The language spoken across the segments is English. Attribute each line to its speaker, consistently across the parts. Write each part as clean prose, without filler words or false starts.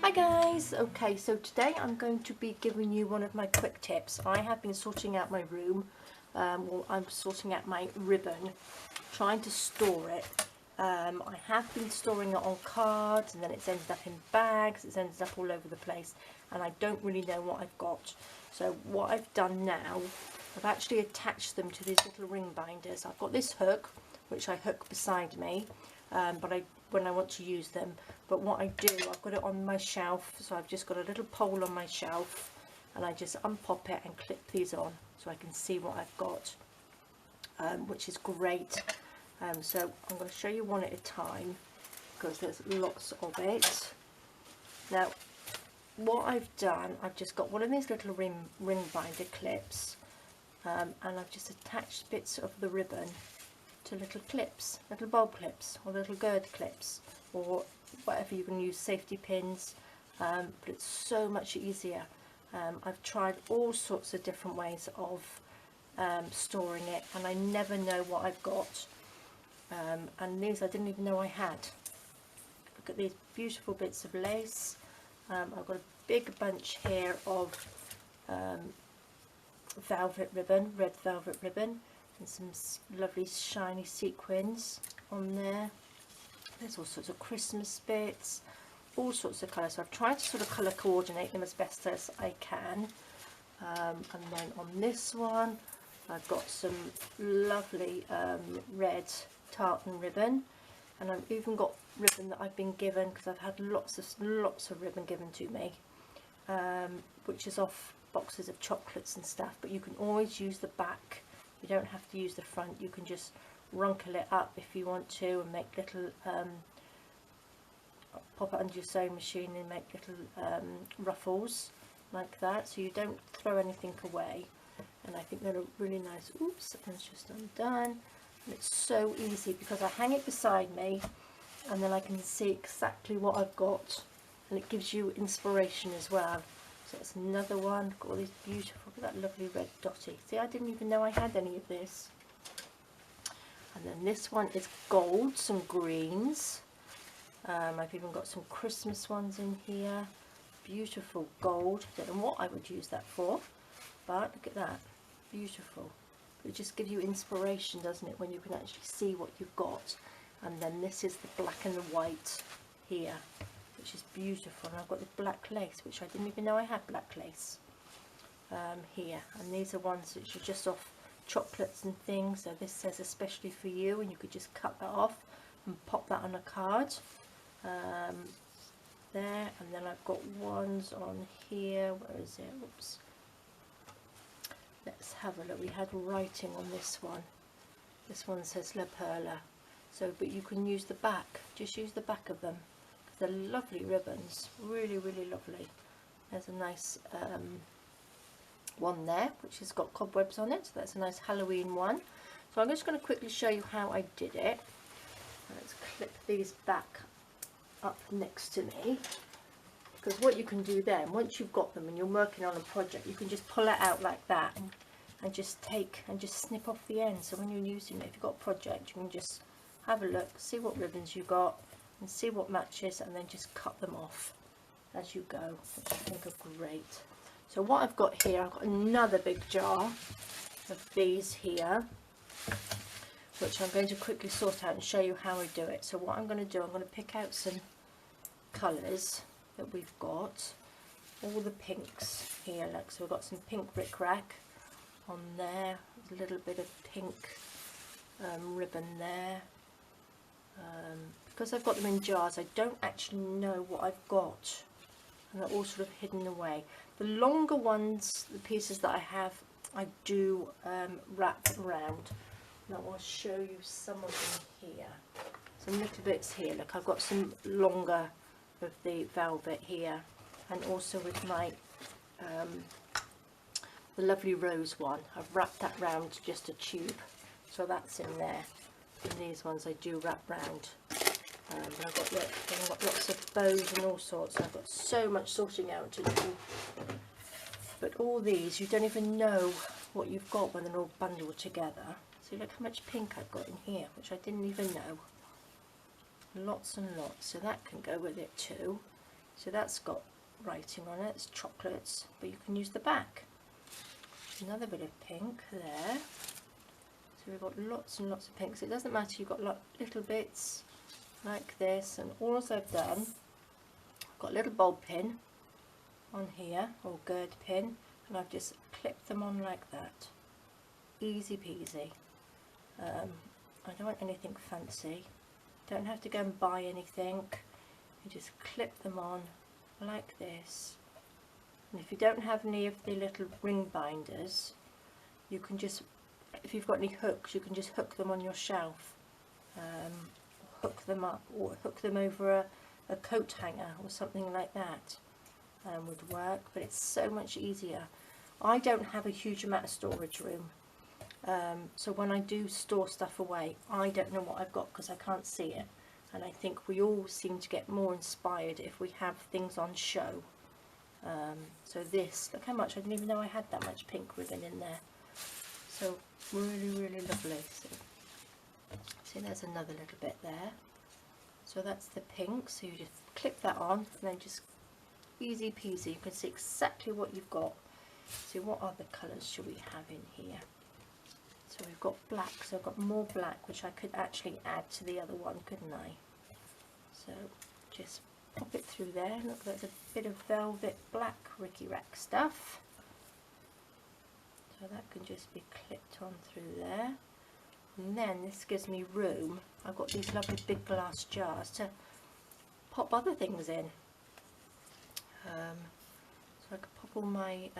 Speaker 1: Hi guys, okay, so today I'm going to be giving you one of my quick tips. I have been sorting out my room, well, I'm sorting out my ribbon, trying to store it. I have been storing it on cards, and then it's ended up in bags, it's ended up all over the place, and I don't really know what I've got. So what I've done now, I've actually attached them to these little ring binders. I've got this hook, which I hook beside me, when I want to use them. But what I do, I've got it on my shelf, so I've just got a little pole on my shelf, and I just unpop it and clip these on so I can see what I've got, which is great. So I'm going to show you one at a time because there's lots of it. Now what I've done, I've just got one of these little ring binder clips, and I've just attached bits of the ribbon to little clips, little bulb clips or little gird clips, or whatever you can use, safety pins, but it's so much easier. I've tried all sorts of different ways of storing it, and I never know what I've got, and these I didn't even know I had. Look at these beautiful bits of lace. I've got a big bunch here of velvet ribbon, red velvet ribbon, and some lovely shiny sequins on there. There's all sorts of Christmas bits, all sorts of colours. So I've tried to sort of colour coordinate them as best as I can. And then on this one I've got some lovely red tartan ribbon, and I've even got ribbon that I've been given because I've had lots of ribbon given to me, which is off boxes of chocolates and stuff. But you can always use the back, you don't have to use the front. You can just wrinkle it up if you want to and make little pop it under your sewing machine and make little ruffles like that, so you don't throw anything away. And I think they're really nice. Oops, and it's just undone. And it's so easy because I hang it beside me, and then I can see exactly what I've got, and it gives you inspiration as well. So it's another one. Got all these beautiful, look at that lovely red dotty. See, I didn't even know I had any of this. And then this one is gold, some greens. I've even got some Christmas ones in here. Beautiful gold. Don't know what I would use that for, but look at that. Beautiful. It just gives you inspiration, doesn't it, when you can actually see what you've got. And then this is the black and the white here, which is beautiful. And I've got the black lace, which I didn't even know I had black lace here. And these are ones which are just off chocolates and things. So this says especially for you, and you could just cut that off and pop that on a card there. And then I've got ones on here. Where is it? Oops. Let's have a look. We had writing on this one. This one says La Perla. So, but you can use the back. Just use the back of them. They're lovely ribbons. Really, really lovely. There's a nice one there, which has got cobwebs on it. So that's a nice Halloween one. So I'm just going to quickly show you how I did it. Let's clip these back up next to me. Because what you can do then, once you've got them and you're working on a project, you can just pull it out like that and just take and just snip off the end. So when you're using it, if you've got a project, you can just have a look, see what ribbons you got, and see what matches, and then just cut them off as you go, which I think are great. So what I've got here, I've got another big jar of these here, which I'm going to quickly sort out and show you how I do it. So what I'm going to do, I'm going to pick out some colours that we've got, all the pinks here. Look, so we've got some pink rickrack on there, a little bit of pink ribbon there. Because I've got them in jars, I don't actually know what I've got, and they're all sort of hidden away. The longer ones, the pieces that I have, I do wrap around. Now I'll show you some of them here. Some little bits here. Look, I've got some longer of the velvet here, and also with my the lovely rose one, I've wrapped that round just a tube, so that's in there. And these ones I do wrap round. I've got lots of bows and all sorts. I've got so much sorting out to do. But all these, you don't even know what you've got when they're all bundled together. See, look how much pink I've got in here, which I didn't even know. Lots and lots, so that can go with it too. So that's got writing on it, it's chocolates, but you can use the back. Another bit of pink there. So we've got lots and lots of pinks. It doesn't matter, you've got little bits like this, and all I've done, I've got a little bulb pin on here, or gird pin, and I've just clipped them on like that. Easy peasy. I don't want anything fancy. Don't have to go and buy anything. You just clip them on like this. And if you don't have any of the little ring binders, you can just, if you've got any hooks, you can just hook them on your shelf, hook them up, or hook them over a coat hanger or something like that. Would work, but it's so much easier. I don't have a huge amount of storage room, so when I do store stuff away, I don't know what I've got because I can't see it, and I think we all seem to get more inspired if we have things on show. So this, look how much, I didn't even know I had that much pink ribbon in there. So really, really lovely. So, see, there's another little bit there. So that's the pink, so you just clip that on and then just easy peasy. You can see exactly what you've got. So what other colours should we have in here? So we've got black, so I've got more black, which I could actually add to the other one, couldn't I? So just pop it through there. Look, there's a bit of velvet black Ricky Rack stuff. So that can just be clipped on through there. And then this gives me room. I've got these lovely big glass jars to pop other things in. So I could pop all my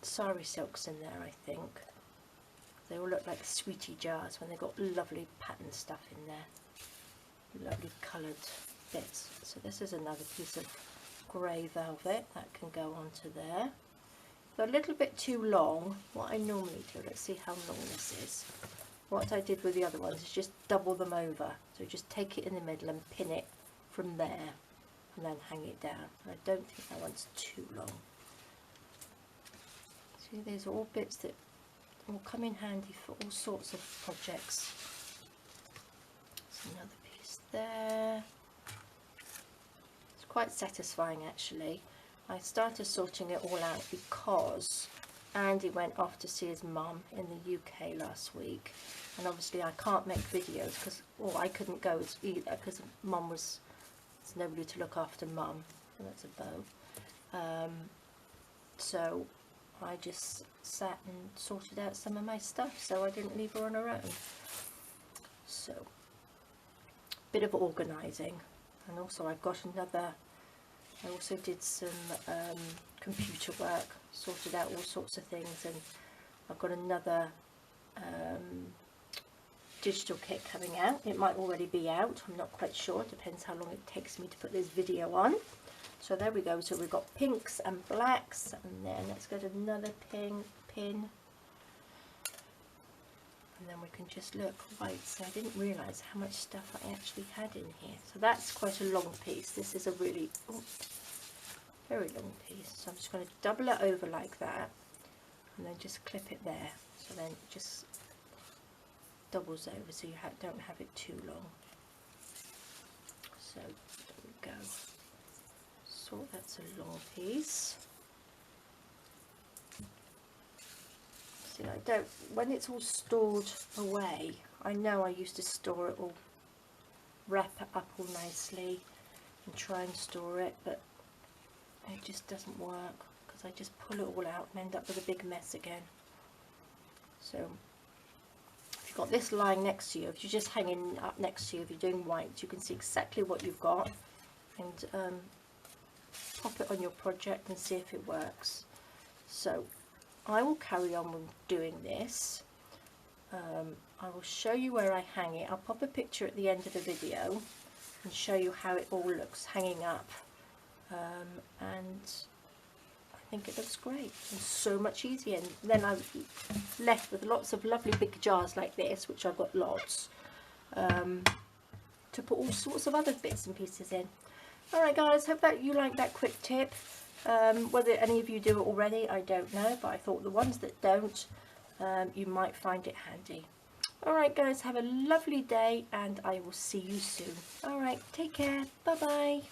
Speaker 1: sari silks in there, I think. They all look like sweetie jars when they've got lovely pattern stuff in there. Lovely coloured bits. So this is another piece of grey velvet that can go onto there. But a little bit too long. What I normally do, let's see how long this is. What I did with the other ones is just double them over. So just take it in the middle and pin it from there and then hang it down. I don't think that one's too long. See, these are all bits that will come in handy for all sorts of projects. There's another piece there. It's quite satisfying actually. I started sorting it all out because Andy went off to see his mum in the UK last week, and obviously I can't make videos because, well, I couldn't go either because mum was, there's nobody to look after mum, and that's a bow. So I just sat and sorted out some of my stuff, so I didn't leave her on her own. So bit of organising, and also I've got another, I also did some computer work, sorted out all sorts of things, and I've got another digital kit coming out. It might already be out, I'm not quite sure, it depends how long it takes me to put this video on. So there we go, so we've got pinks and blacks, and then let's go to another pin, and then we can just look. Right, so I didn't realise how much stuff I actually had in here. So that's quite a long piece. This is a really, very long piece. So I'm just going to double it over like that, and then just clip it there. So then it just doubles over, so you don't have it too long. So there we go. So that's a long piece. See, I don't, when it's all stored away, I know I used to store it all, wrap it up all nicely and try and store it, but it just doesn't work because I just pull it all out and end up with a big mess again. So if you've got this lying next to you, if you're just hanging up next to you, if you're doing white, you can see exactly what you've got, and pop it on your project and see if it works. So I will carry on with doing this. I will show you where I hang it. I'll pop a picture at the end of the video and show you how it all looks hanging up, and I think it looks great and so much easier. And then I'm left with lots of lovely big jars like this, which I've got lots, to put all sorts of other bits and pieces in. Alright guys, hope that you like that quick tip. Whether any of you do it already, I don't know, but I thought the ones that don't, you might find it handy. Alright guys, have a lovely day, and I will see you soon. Alright, take care, bye bye.